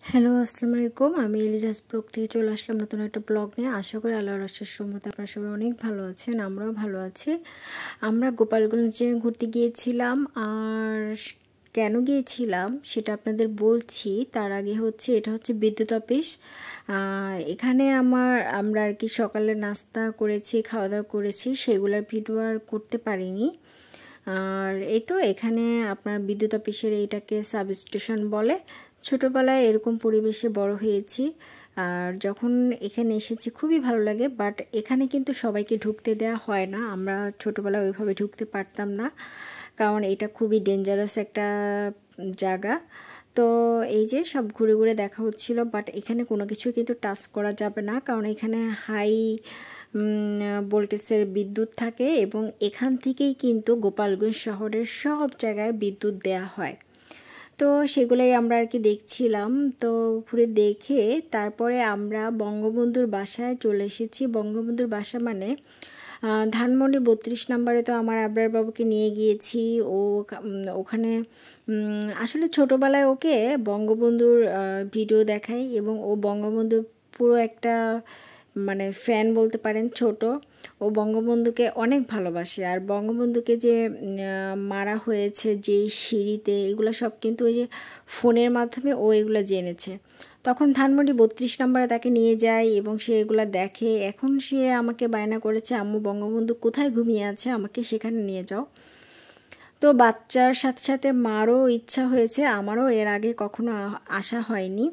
Hello, আসসালামু আলাইকুম। আমি এলিজাস ব্লগ থেকে চলে আসলাম নতুন একটা ব্লগ নিয়ে। আশা করি আল্লাহর অশেষ রহমতে আপনারা সবাই অনেক ভালো আছেন, আমরাও ভালো আছি। আমরা গোপালগঞ্জে ঘুরতে গিয়েছিলাম, আর কেন গিয়েছিলাম সেটা আপনাদের বলছি। তার আগে এটা হচ্ছে বিদ্যুৎ অফিস। এখানে আমরা আর কি সকালে নাস্তা করেছি, খাওয়া দাওয়া করেছি, সেগুলোর ভিডিও আর করতে পারিনি। আর এই তো এখানে আপনার বিদ্যুৎ অফিসের এইটাকে সাব স্টেশন বলে। ছোটোবেলায় এরকম পরিবেশে বড় হয়েছি, আর যখন এখানে এসেছি খুবই ভালো লাগে। বাট এখানে কিন্তু সবাইকে ঢুকতে দেওয়া হয় না। আমরা ছোটোবেলায় ওইভাবে ঢুকতে পারতাম না, কারণ এটা খুবই ডেঞ্জারাস একটা জায়গা। তো এই যে সব ঘুরে ঘুরে দেখা হচ্ছিল, বাট এখানে কোনো কিছু কিন্তু টাচ করা যাবে না, কারণ এখানে হাই ভোল্টেজের বিদ্যুৎ থাকে এবং এখান থেকেই কিন্তু গোপালগঞ্জ শহরের সব জায়গায় বিদ্যুৎ দেয়া হয়। তো সেগুলোই আমরা আর কি দেখছিলাম। তো ঘুরে দেখে তারপরে আমরা বঙ্গবন্ধুর বাসায় চলে এসেছি। বঙ্গবন্ধুর বাসা মানে ধানমন্ডি 32 নম্বরে। তো আমার আবরার বাবুকে নিয়ে গিয়েছি। ওখানে আসলে ছোটোবেলায় ওকে বঙ্গবন্ধুর ভিডিও দেখাই, এবং ও বঙ্গবন্ধুর পুরো একটা মানে ফ্যান বলতে পারেন। ও বঙ্গবন্ধুকে অনেক ভালোবাসে। আর বঙ্গবন্ধুকে যে মারা হয়েছে যেই সিঁড়িতে, এগুলো সব কিন্তু ওই যে ফোনের মাধ্যমে ও এগুলো জেনেছে। তখন ধানমন্ডি 32 নম্বরে তাকে নিয়ে যায় এবং সে এগুলো দেখে। এখন সে আমাকে বায়না করেছে, আম্মু বঙ্গবন্ধু কোথায় ঘুমিয়ে আছে, আমাকে সেখানে নিয়ে যাও। তো বাচ্চার সাথে সাথে মারও ইচ্ছা হয়েছে, আমারও এর আগে কখনো আসা হয়নি।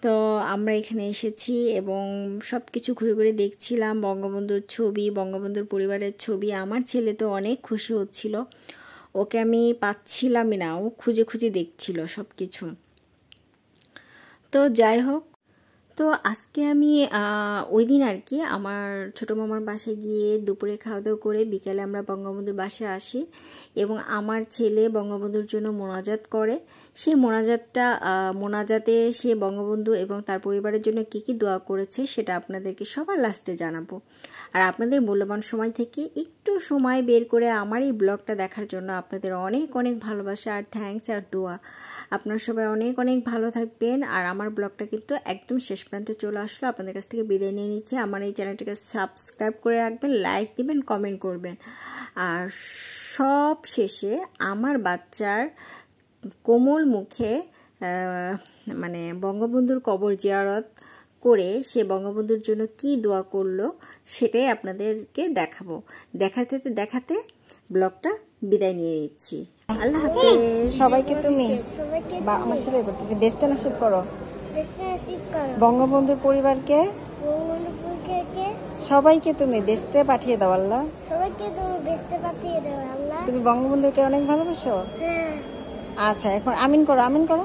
তো আমরা এখানে এসেছি এবং সব কিছু ঘুরে ঘুরে দেখছিলাম। বঙ্গবন্ধুর ছবি, বঙ্গবন্ধুর পরিবারের ছবি। আমার ছেলে তো অনেক খুশি হচ্ছিল, ওকে আমি পাচ্ছিলামই না, ও খুঁজে খুঁজে দেখছিল সব কিছু। তো যাই হোক, তো আজকে আমি ওই দিন আর কি আমার ছোটো মামার বাসায় গিয়ে দুপুরে খাওয়া দাওয়া করে বিকেলে আমরা বঙ্গবন্ধুর বাসায় আসি, এবং আমার ছেলে বঙ্গবন্ধুর জন্য মোনাজাত করে। সেই মোনাজাতে সে বঙ্গবন্ধু এবং তার পরিবারের জন্য কী কী দোয়া করেছে সেটা আপনাদেরকে সবার লাস্টে জানাবো। আর আপনাদের মূল্যবান সময় থেকে একটু সময় বের করে আমার এই ব্লগটা দেখার জন্য আপনাদের অনেক অনেক ভালোবাসা আর থ্যাঙ্কস আর দোয়া। আপনারা সবাই অনেক অনেক ভালো থাকবেন। আর আমার ব্লগটা কিন্তু একদম শেষ প্রান্তে চলে আসলো, আপনাদের কাছ থেকে বিদায় নিয়ে নিচ্ছে। আমার এই চ্যানেলটাকে সাবস্ক্রাইব করে রাখবেন, লাইক দিবেন, কমেন্ট করবেন। আর সব শেষে আমার বাচ্চার কোমল মুখে মানে বঙ্গবন্ধুর কবর জিয়ারত করে সে বঙ্গবন্ধুর জন্য কি দোয়া করলো সেটাই আপনাদেরকে দেখাবো। দেখাতে দেখাতে ব্লগটা বিদায় নিয়ে নিচ্ছি। আল্লাহ হাফেজ সবাইকে। তুমি আমার ছেলে বলতেছে বেস্তে নাসিব করো, বঙ্গবন্ধুর পরিবারকে সবাইকে তুমি বেস্তে পাঠিয়ে দাও আল্লাহ। তুমি বঙ্গবন্ধুকে অনেক ভালোবাসো। আচ্ছা, এখন আমিন করো, আমিন করো।